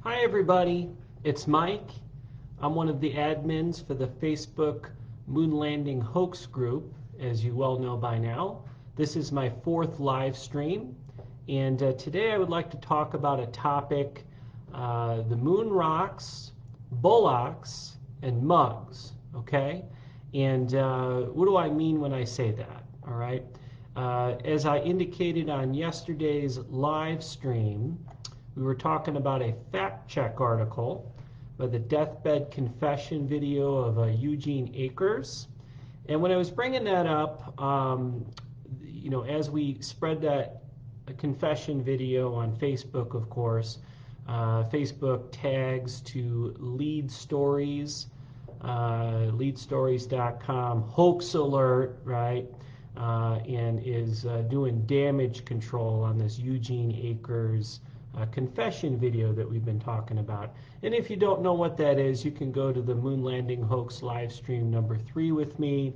Hi everybody, it's Mike. I'm one of the admins for the Facebook Moon Landing Hoax group, as you well know by now. This is my fourth live stream, and today I would like to talk about a topic, the moon rocks, Bollocks, and mugs, okay? And what do I mean when I say that, all right? As I indicated on yesterday's live stream, we were talking about a fact check article by the deathbed confession video of Eugene Akers. And when I was bringing that up, as we spread that confession video on Facebook, of course, Facebook tags to lead stories, leadstories.com, hoax alert, right? And is doing damage control on this Eugene Akers confession video that we've been talking about. And if you don't know what that is, you can go to the Moon Landing Hoax live stream number 3 with me,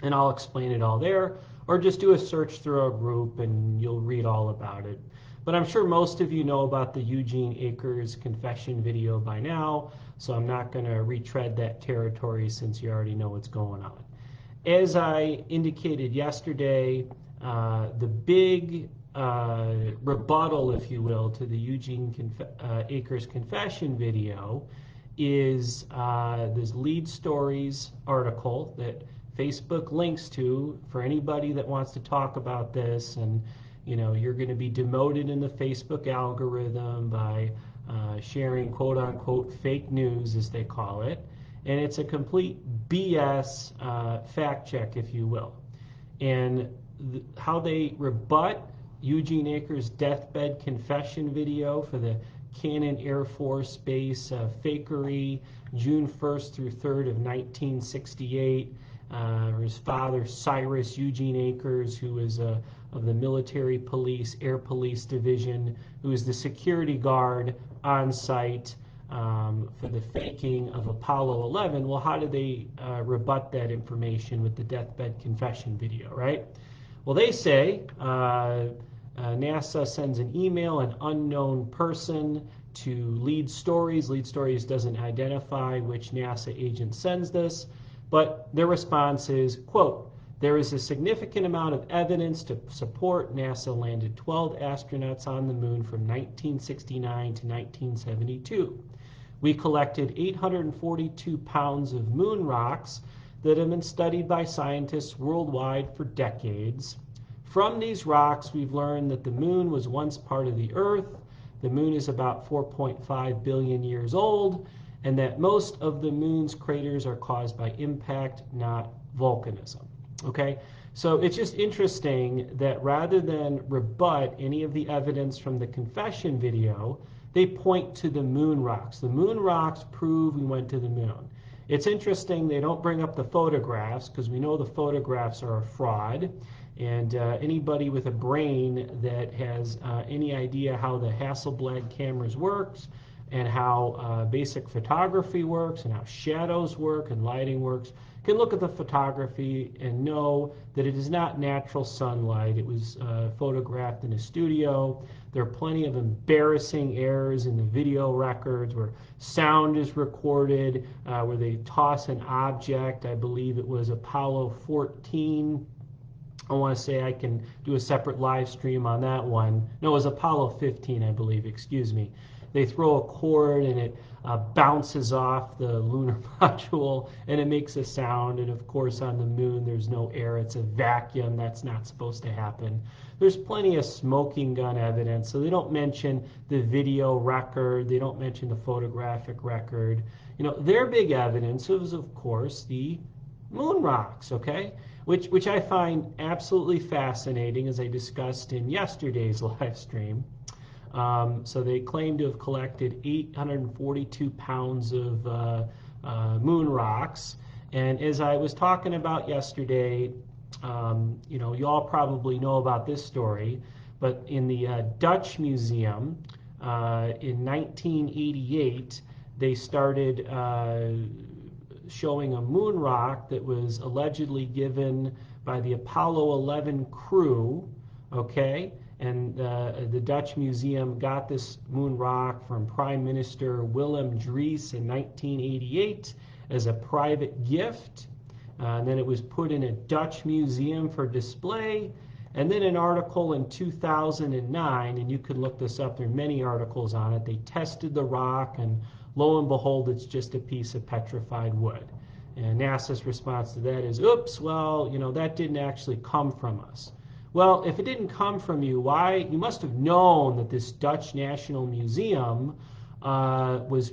and I'll explain it all there, or just do a search through our group and you'll read all about it. But I'm sure most of you know about the Eugene Akers confession video by now, so I'm not going to retread that territory since you already know what's going on. As I indicated yesterday, the big rebuttal, if you will, to the Eugene Akers confession video is this Lead Stories article that Facebook links to for anybody that wants to talk about this. And you're going to be demoted in the Facebook algorithm by sharing quote unquote fake news, as they call it. And it's a complete BS fact check, if you will. And how they rebut Eugene Akers' deathbed confession video for the Cannon Air Force Base fakery, June 1st through 3rd of 1968. His father, Cyrus Eugene Akers, who was of the military police, Air Police Division, who was the security guard on site for the faking of Apollo 11. Well, how did they rebut that information with the deathbed confession video, right? Well, they say NASA sends an email, an unknown person, to Lead Stories. Lead Stories doesn't identify which NASA agent sends this, but their response is, quote, "There is a significant amount of evidence to support NASA landed 12 astronauts on the moon from 1969 to 1972. We collected 842 pounds of moon rocks that have been studied by scientists worldwide for decades. From these rocks, we've learned that the moon was once part of the Earth. The moon is about 4.5 billion years old, and that most of the moon's craters are caused by impact, not volcanism." Okay, so it's just interesting that rather than rebut any of the evidence from the confession video, they point to the moon rocks. The moon rocks prove we went to the moon. It's interesting they don't bring up the photographs, because we know the photographs are a fraud. And anybody with a brain that has any idea how the Hasselblad cameras works and how basic photography works and how shadows work and lighting works can look at the photography and know that it is not natural sunlight. It was photographed in a studio. There are plenty of embarrassing errors in the video records where sound is recorded, where they toss an object. I believe it was Apollo 14. I want to say I can do a separate live stream on that one. No, it was Apollo 15, I believe, excuse me. They throw a cord and it bounces off the lunar module and it makes a sound. And of course on the moon there's no air, it's a vacuum. That's not supposed to happen. There's plenty of smoking gun evidence, so they don't mention the video record, they don't mention the photographic record. Their big evidence is, of course, the moon rocks, okay? Which I find absolutely fascinating, as I discussed in yesterday's live stream. So they claim to have collected 842 pounds of moon rocks. And as I was talking about yesterday, you all probably know about this story, but in the Dutch Museum in 1988, they started showing a moon rock that was allegedly given by the Apollo 11 crew, okay? and the Dutch Museum got this moon rock from Prime Minister Willem Drees in 1988 as a private gift. And then it was put in a Dutch museum for display. And then an article in 2009, and you can look this up, there are many articles on it, they tested the rock, and lo and behold, it's just a piece of petrified wood. And NASA's response to that is, oops, well, that didn't actually come from us. Well, if it didn't come from you, why? You must have known that this Dutch National Museum was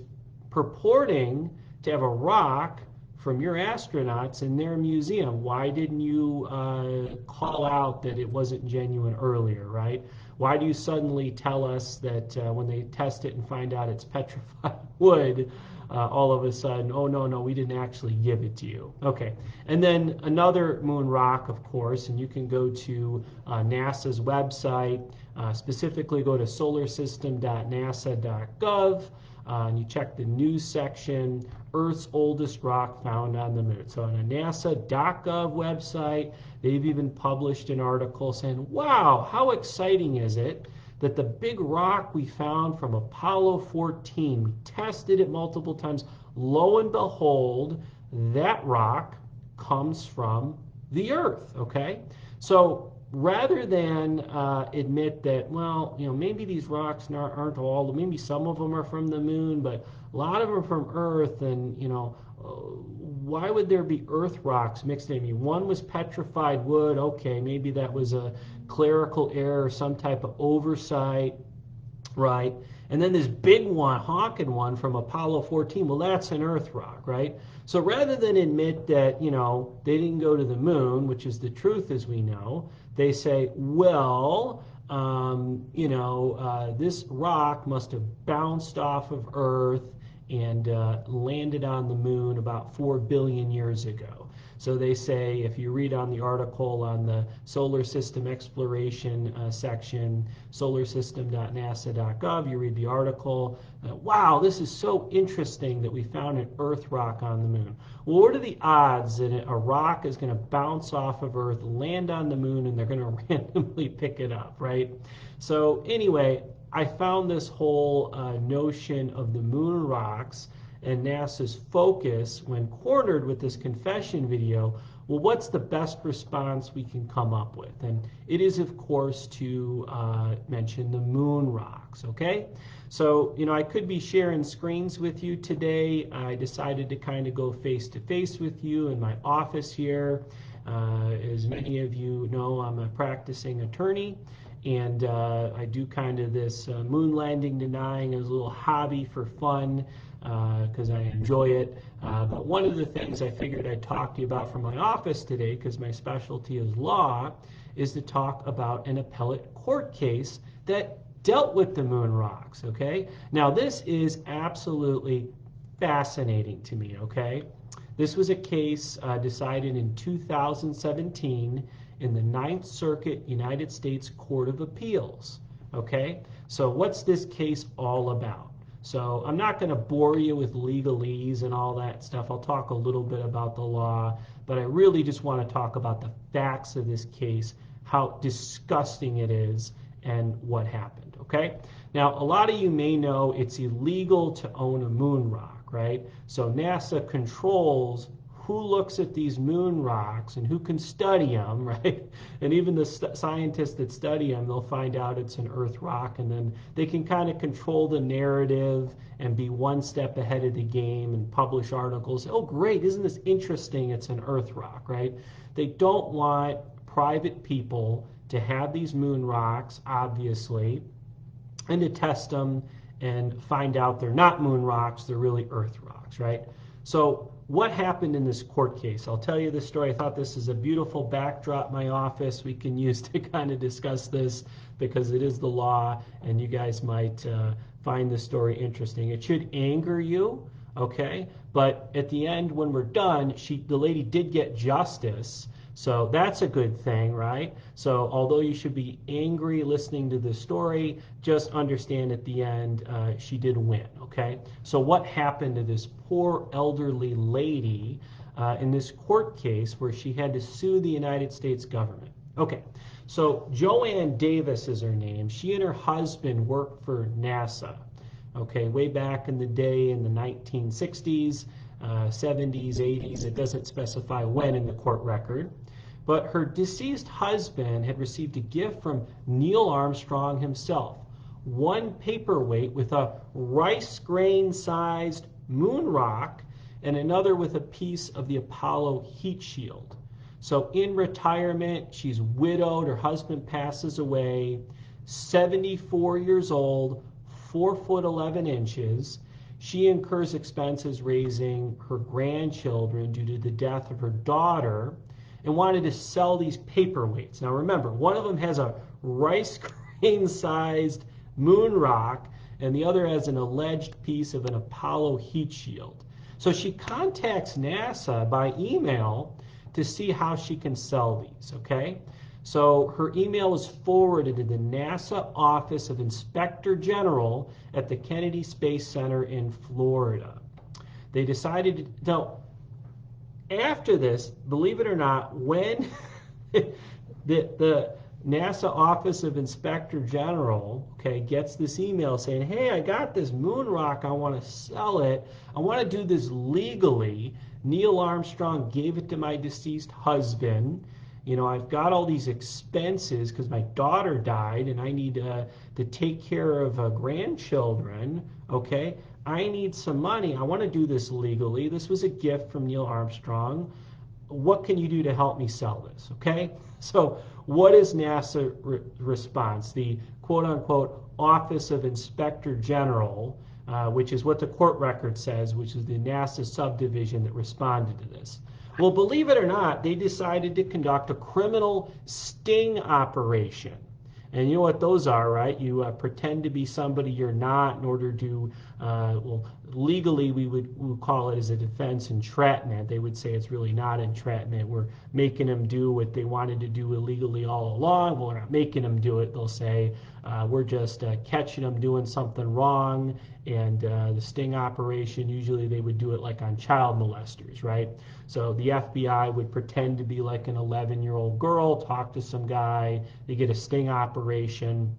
purporting to have a rock from your astronauts in their museum. Why didn't you call out that it wasn't genuine earlier, right? Why do you suddenly tell us that when they test it and find out it's petrified wood, all of a sudden, oh, no, we didn't actually give it to you. Okay, and then another moon rock, of course, and you can go to NASA's website, specifically go to solarsystem.nasa.gov, and you check the news section, Earth's oldest rock found on the moon. So on a nasa.gov website, they've even published an article saying, wow, how exciting is it that the big rock we found from Apollo 14, we tested it multiple times, lo and behold, that rock comes from the Earth, okay? So rather than admit that, well, maybe these rocks aren't all, maybe some of them are from the moon, but a lot of them are from Earth, and, why would there be Earth rocks mixed in? I mean, one was petrified wood, okay, maybe that was a clerical error, some type of oversight, right? And then this big one, honking one from Apollo 14, well, that's an Earth rock, right? So rather than admit that, they didn't go to the moon, which is the truth as we know, they say, well, this rock must have bounced off of Earth and landed on the moon about 4 billion years ago. So they say, if you read on the article on the solar system exploration section, solarsystem.nasa.gov, you read the article, wow, this is so interesting that we found an Earth rock on the moon. Well, what are the odds that a rock is going to bounce off of Earth, land on the moon, and they're going to randomly pick it up, right? So anyway, I found this whole notion of the moon rocks and NASA's focus when cornered with this confession video. Well, what's the best response we can come up with? And it is, of course, to mention the moon rocks, okay? So, I could be sharing screens with you today. I decided to kind of go face-to-face with you in my office here. As many of you know, I'm a practicing attorney, and I do kind of this moon landing denying as a little hobby for fun, because I enjoy it. But one of the things I figured I'd talk to you about from my office today, because my specialty is law, is to talk about an appellate court case that dealt with the moon rocks, okay? Now, this is absolutely fascinating to me, okay? This was a case decided in 2017 in the Ninth Circuit United States Court of Appeals, okay? So what's this case all about? So I'm not going to bore you with legalese and all that stuff. I'll talk a little bit about the law, but I really just want to talk about the facts of this case, how disgusting it is, and what happened, okay? Now, a lot of you may know it's illegal to own a moon rock, right? So NASA controls who looks at these moon rocks and who can study them, right? And even the scientists that study them, they'll find out it's an Earth rock, and then they can kind of control the narrative and be one step ahead of the game and publish articles. Oh, great, isn't this interesting? It's an Earth rock, right? They don't want private people to have these moon rocks, obviously, and to test them and find out they're not moon rocks, they're really Earth rocks, right? So what happened in this court case? I'll tell you this story. I thought this is a beautiful backdrop in my office we can use to kind of discuss this, because it is the law, and you guys might find this story interesting. It should anger you, okay? But at the end, when we're done, the lady did get justice. So that's a good thing, right? So although you should be angry listening to the story, just understand at the end she did win, okay? So what happened to this poor elderly lady in this court case where she had to sue the United States government? Okay, so Joanne Davis is her name. She and her husband worked for NASA, okay, way back in the day in the 1960s, 70s, 80s. It doesn't specify when in the court record. But her deceased husband had received a gift from Neil Armstrong himself, one paperweight with a rice grain sized moon rock and another with a piece of the Apollo heat shield. So in retirement, she's widowed, her husband passes away, 74 years old, 4 foot 11 inches. She incurs expenses raising her grandchildren due to the death of her daughter and wanted to sell these paperweights. Now remember, one of them has a rice grain sized moon rock and the other has an alleged piece of an Apollo heat shield. So she contacts NASA by email to see how she can sell these, okay? So her email was forwarded to the NASA Office of Inspector General at the Kennedy Space Center in Florida. They decided to, now, after this, believe it or not, when the NASA Office of Inspector General, okay, gets this email saying, hey, I got this moon rock, I want to sell it, I want to do this legally. Neil Armstrong gave it to my deceased husband. You know, I've got all these expenses because my daughter died and I need to take care of grandchildren, okay? I need some money. I want to do this legally. This was a gift from Neil Armstrong. What can you do to help me sell this, okay? So what is NASA response? The quote-unquote Office of Inspector General, which is what the court record says, which is the NASA subdivision that responded to this. Well, believe it or not, they decided to conduct a criminal sting operation. And you know what those are, right? You pretend to be somebody you're not in order to, well, legally we would call it as a defense entrapment. They would say it's really not entrapment. We're making them do what they wanted to do illegally all along. Well, we're not making them do it. They'll say we're just catching them doing something wrong. And the sting operation, usually they would do it like on child molesters, right? So the FBI would pretend to be like an 11-year-old girl, talk to some guy, they get a sting operation,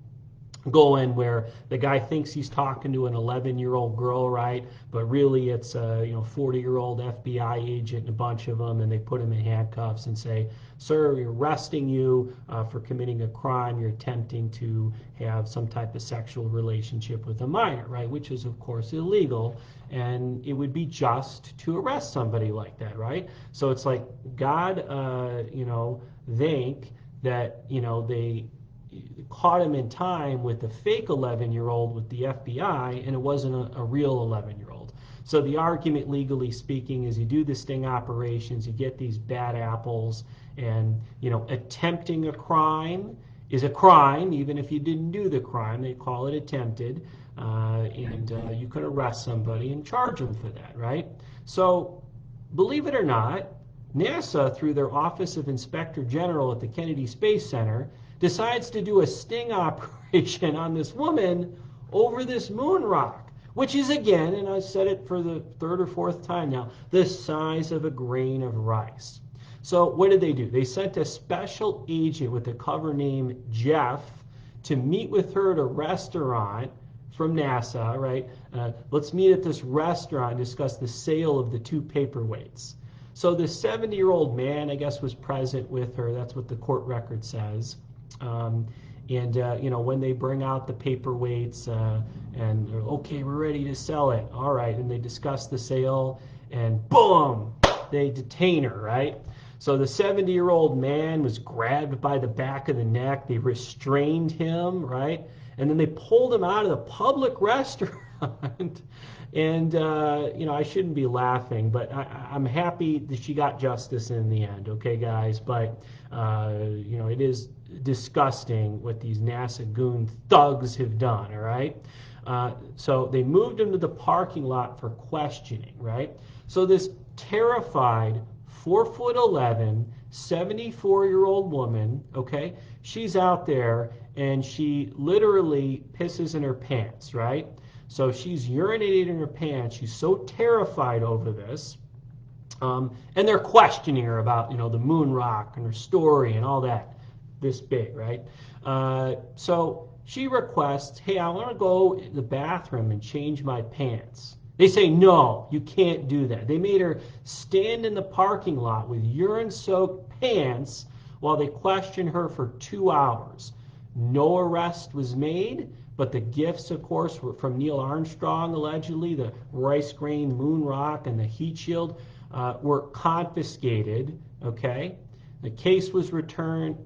go in where the guy thinks he's talking to an 11-year-old girl, right? But really it's a 40-year-old FBI agent and a bunch of them, and they put him in handcuffs and say, sir, we're arresting you for committing a crime. You're attempting to have some type of sexual relationship with a minor, right? Which is, of course, illegal. And it would be just to arrest somebody like that, right? So it's like God, think that, they caught him in time with a fake 11-year-old with the FBI, and it wasn't a real 11-year-old. So the argument, legally speaking, is you do the sting operations, you get these bad apples, and attempting a crime is a crime, even if you didn't do the crime. They call it attempted, and you could arrest somebody and charge them for that, right? So believe it or not, NASA, through their Office of Inspector General at the Kennedy Space Center, decides to do a sting operation on this woman over this moon rock, which is, again, and I said it for the third or fourth time now, the size of a grain of rice. So what did they do? They sent a special agent with the cover name Jeff to meet with her at a restaurant from NASA, right? Let's meet at this restaurant and discuss the sale of the 2 paperweights. So this 70-year-old man, I guess, was present with her. That's what the court record says. When they bring out the paperweights and they're, okay, we're ready to sell it. All right, and they discuss the sale, and boom, they detain her, right? So the 70-year-old man was grabbed by the back of the neck. They restrained him, right? And then they pulled him out of the public restaurant. And, I shouldn't be laughing, but I'm happy that she got justice in the end, okay, guys? But, it is disgusting what these NASA goon thugs have done, all right? So they moved him to the parking lot for questioning, right? So this terrified 4'11", 74-year-old woman, okay, she's out there and she literally pisses in her pants, right? So she's urinating in her pants. She's so terrified over this. And they're questioning her about, the moon rock and her story and all that. this big, right? So she requests, hey, I want to go to the bathroom and change my pants. They say, no, you can't do that. They made her stand in the parking lot with urine-soaked pants while they questioned her for 2 hours. No arrest was made, but the gifts, of course, were from Neil Armstrong, allegedly, the rice grain moon rock and the heat shield, were confiscated, okay? The case was referred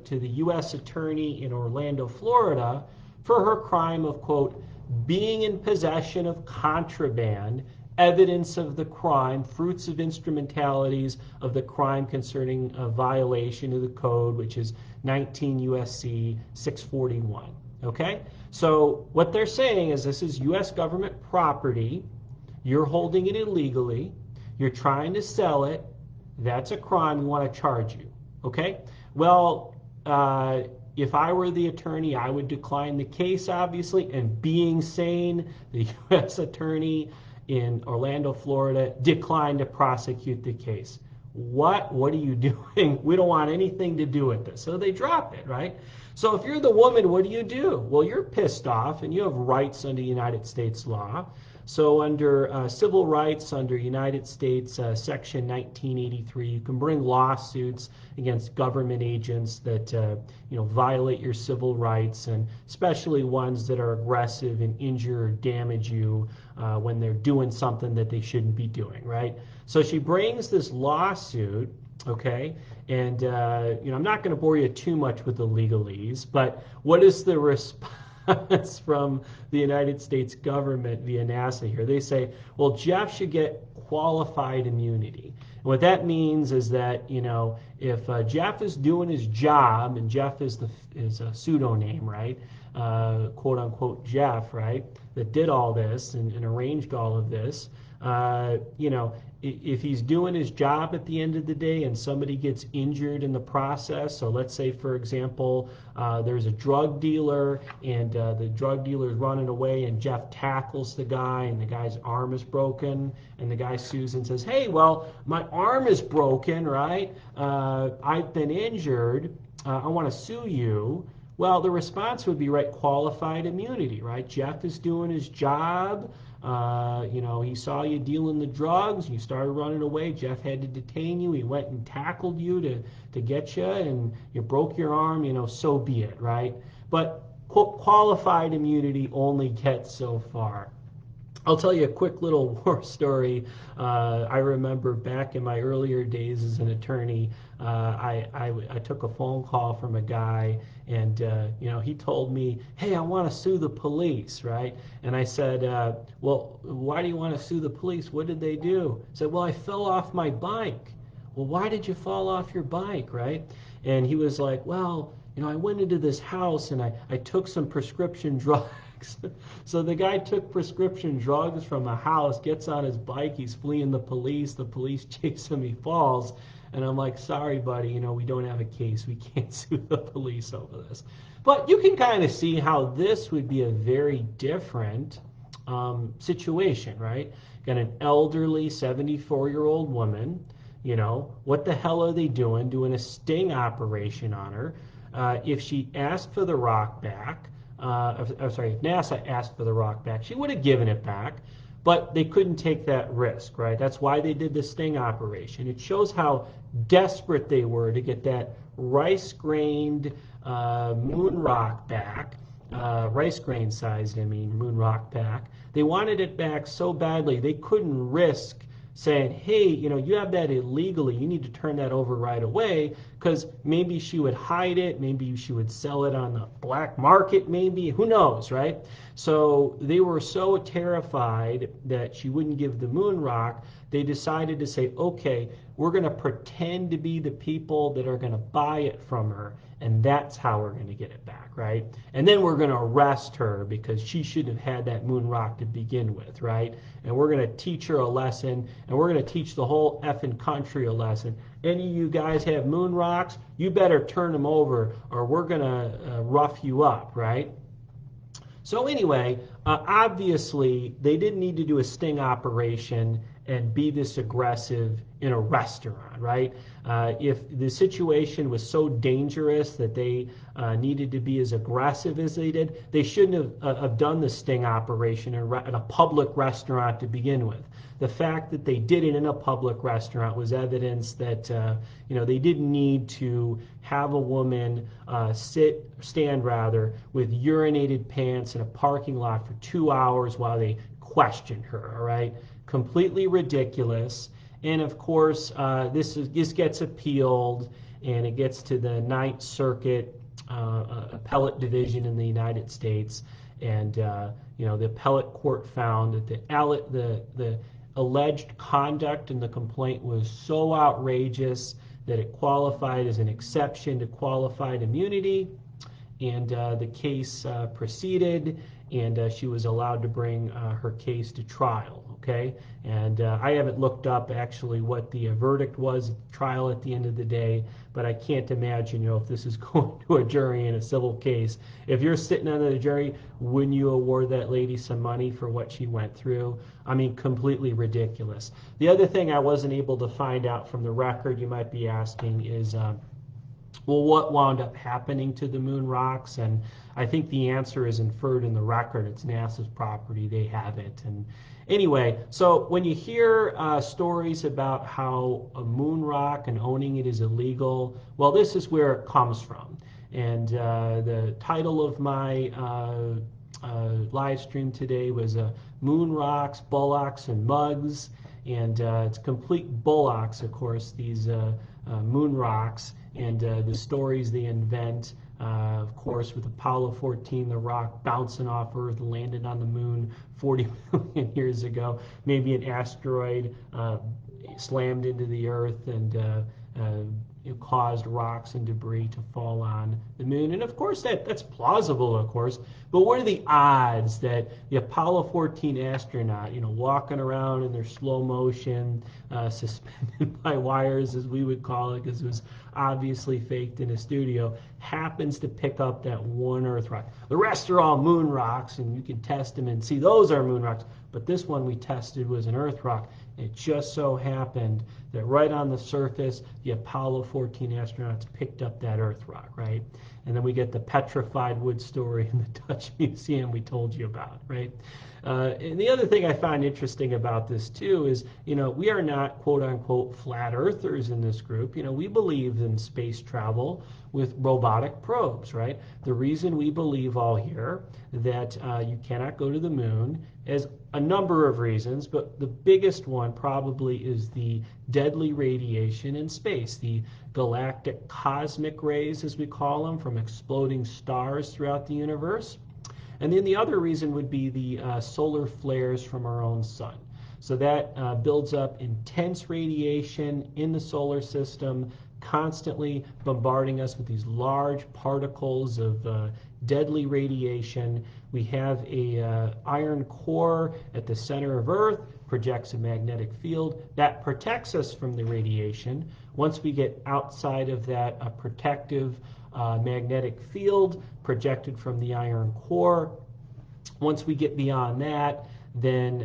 to the U.S. Attorney in Orlando, Florida, for her crime of, quote, being in possession of contraband, evidence of the crime, fruits of instrumentalities of the crime concerning a violation of the code, which is 19 U.S.C. 641. Okay? So what they're saying is this is U.S. government property. You're holding it illegally. You're trying to sell it. That's a crime. We want to charge you. Okay? Well, if I were the attorney, I would decline the case, obviously. And being sane, the U.S. attorney in Orlando, Florida, declined to prosecute the case. What are you doing? We don't want anything to do with this. So they drop it, right? So if you're the woman, what do? Well, you're pissed off, and you have rights under United States law. So under civil rights, under United States Section 1983, you can bring lawsuits against government agents that violate your civil rights, and especially ones that are aggressive and injure or damage you when they're doing something that they shouldn't be doing, right? So she brings this lawsuit, okay, and I'm not going to bore you too much with the legalese, but what is the response from the United States government via NASA here? They say, well, Jeff should get qualified immunity. And what that means is that, if Jeff is doing his job, and Jeff is a pseudonym, right? Quote unquote Jeff, right? That did all this and arranged all of this. If he's doing his job at the end of the day and somebody gets injured in the process, so let's say, for example, there's a drug dealer and the drug dealer is running away and Jeff tackles the guy and the guy's arm is broken and the guy sues and says, hey, well, my arm is broken, right? I've been injured. I want to sue you. Well, the response would be, right, qualified immunity, right? Jeff is doing his job. He saw you dealing the drugs. You started running away. Jeff had to detain you. He went and tackled you to get you, and you broke your arm. So be it, right? But qualified immunity only gets so far. I'll tell you a quick little war story. I remember back in my earlier days as an attorney, I took a phone call from a guy, and he told me, hey, I want to sue the police, right? And I said, well, why do you want to sue the police? What did they do? He said, well, I fell off my bike. Well, why did you fall off your bike, right? And he was like, well, I went into this house and I took some prescription drugs. So the guy took prescription drugs from a house, gets on his bike, he's fleeing the police chase him, he falls, and I'm like, sorry, buddy, we don't have a case, we can't sue the police over this. But you can kind of see how this would be a very different situation, right? Got an elderly 74-year-old woman, what the hell are they doing a sting operation on her? If she asked for the rock back, if NASA asked for the rock back, she would have given it back, but they couldn't take that risk, right? That's why they did the sting operation. It shows how desperate they were to get that rice-grained moon rock back, rice-grain sized, moon rock back. They wanted it back so badly they couldn't risk saying, hey, you have that illegally, you need to turn that over right away, because maybe she would hide it, maybe she would sell it on the black market, maybe, who knows, right? So they were so terrified that she wouldn't give the moon rock, they decided to say, okay, we're going to pretend to be the people that are going to buy it from her, and that's how we're going to get it back, right? And then we're going to arrest her because she shouldn't have had that moon rock to begin with, right? And we're going to teach her a lesson, and we're going to teach the whole effing country a lesson. Any of you guys have moon rocks, you better turn them over or we're going to rough you up, right? So anyway, obviously, they didn't need to do a sting operation, and be this aggressive in a restaurant, right? If the situation was so dangerous that they needed to be as aggressive as they did, they shouldn't have done the sting operation in a public restaurant to begin with. The fact that they did it in a public restaurant was evidence that they didn't need to have a woman stand with urinated pants in a parking lot for 2 hours while they questioned her. All right, completely ridiculous. And of course, this gets appealed, and it gets to the Ninth Circuit Appellate Division in the United States, and the appellate court found that the alleged conduct in the complaint was so outrageous that it qualified as an exception to qualified immunity, and the case proceeded, and she was allowed to bring her case to trial. Okay, and I haven't looked up actually what the verdict was at the trial at the end of the day, but I can't imagine, if this is going to a jury in a civil case, if you're sitting on the jury, wouldn't you award that lady some money for what she went through? I mean, completely ridiculous. The other thing I wasn't able to find out from the record, you might be asking, is what wound up happening to the moon rocks? And I think the answer is inferred in the record. It's NASA's property. They have it. And anyway, so when you hear stories about how a moon rock and owning it is illegal, well, this is where it comes from. And the title of my live stream today was Moon Rocks, Bollocks, and Mugs. And it's complete Bollocks, of course, these moon rocks, and the stories they invent. Of course, with Apollo 14, the rock bouncing off Earth, landed on the moon 40 million years ago. Maybe an asteroid slammed into the Earth and caused rocks and debris to fall on the moon. And of course, that's plausible, of course. But what are the odds that the Apollo 14 astronaut, walking around in their slow motion, suspended by wires, as we would call it, because it was obviously faked in a studio, happens to pick up that one Earth rock? The rest are all moon rocks, and you can test them and see those are moon rocks. But this one we tested was an Earth rock. It just so happened that right on the surface, the Apollo 14 astronauts picked up that Earth rock, right? And then we get the petrified wood story in the Dutch Museum we told you about, right? And the other thing I find interesting about this too is, we are not quote unquote flat earthers in this group. We believe in space travel with robotic probes, right? The reason we believe all here that you cannot go to the moon is a number of reasons, but the biggest one probably is the deadly radiation in space, the galactic cosmic rays, as we call them, from exploding stars throughout the universe. And then the other reason would be the solar flares from our own sun. So that builds up intense radiation in the solar system, constantly bombarding us with these large particles of deadly radiation. We have a iron core at the center of Earth, projects a magnetic field that protects us from the radiation. Once we get outside of that protective magnetic field projected from the iron core, once we get beyond that, then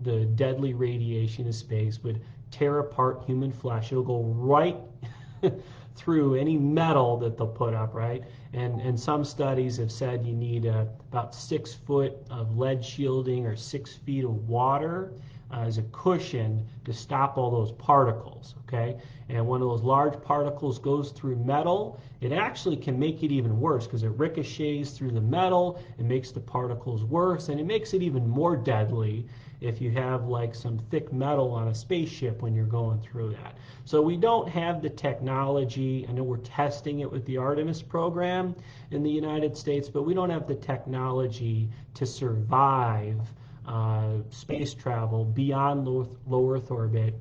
the deadly radiation of space would tear apart human flesh. It'll go right through any metal that they'll put up, right? And some studies have said you need about 6 foot of lead shielding or 6 feet of water as a cushion to stop all those particles, okay? And when those large particles goes through metal, it actually can make it even worse because it ricochets through the metal, it makes the particles worse, and it makes it even more deadly if you have like some thick metal on a spaceship when you're going through that. So we don't have the technology. I know we're testing it with the Artemis program in the United States, but we don't have the technology to survive space travel beyond low Earth orbit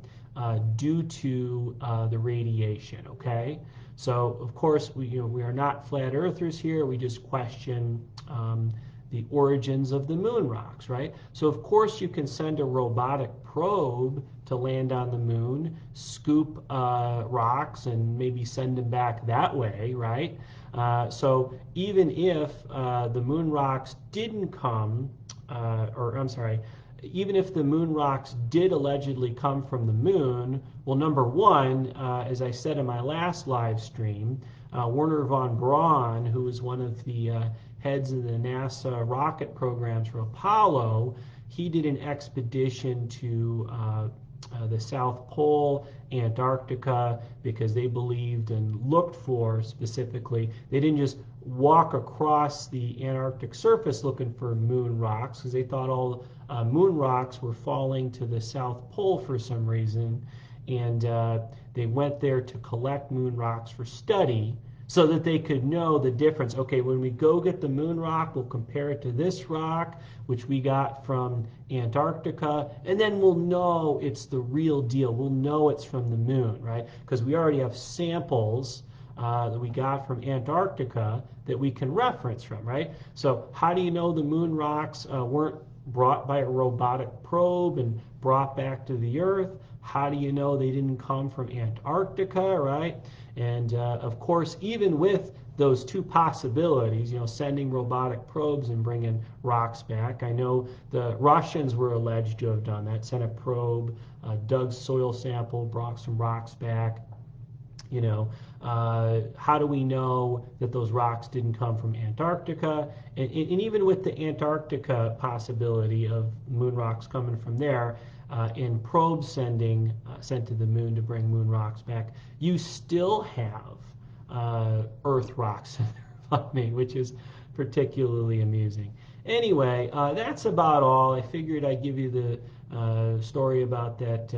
due to the radiation, okay? So, of course, we are not flat earthers here. We just question the origins of the moon rocks, right? So, of course, you can send a robotic probe to land on the moon, scoop rocks, and maybe send them back that way, right? So even if the moon rocks didn't come, even if the moon rocks did allegedly come from the moon, well, number one, as I said in my last live stream, Werner von Braun, who was one of the heads of the NASA rocket programs for Apollo, he did an expedition to the South Pole, Antarctica, because they believed and looked for specifically, they didn't just walk across the Antarctic surface looking for moon rocks, because they thought all moon rocks were falling to the South Pole for some reason, and they went there to collect moon rocks for study so that they could know the difference. Okay, when we go get the moon rock, we'll compare it to this rock, which we got from Antarctica, and then we'll know it's the real deal. We'll know it's from the moon, right? Because we already have samples that we got from Antarctica that we can reference from, right? So how do you know the moon rocks weren't brought by a robotic probe and brought back to the Earth? How do you know they didn't come from Antarctica, right? And of course, even with those two possibilities, sending robotic probes and bringing rocks back. I know the Russians were alleged to have done that, sent a probe, dug soil sample, brought some rocks back. How do we know that those rocks didn't come from Antarctica? And even with the Antarctica possibility of moon rocks coming from there, in probes sent to the moon to bring moon rocks back, you still have Earth rocks in there, which is particularly amusing. Anyway, that's about all. I figured I'd give you the story about that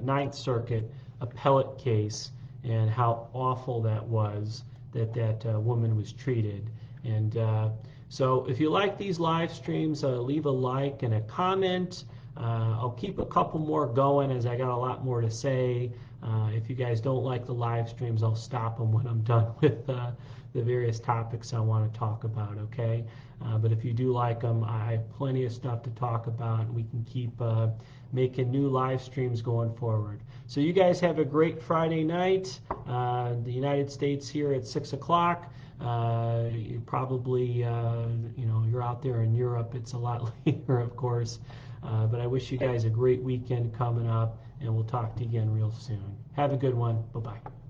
Ninth Circuit appellate case and how awful that was that woman was treated. And so if you like these live streams, leave a like and a comment. I'll keep a couple more going as I got a lot more to say. If you guys don't like the live streams, I'll stop them when I'm done with the various topics I want to talk about, okay? But if you do like them, I have plenty of stuff to talk about. We can keep making new live streams going forward. So you guys have a great Friday night. The United States here at 6 o'clock. Probably, you're out there in Europe. It's a lot later, of course. But I wish you guys a great weekend coming up, and we'll talk to you again real soon. Have a good one. Bye-bye.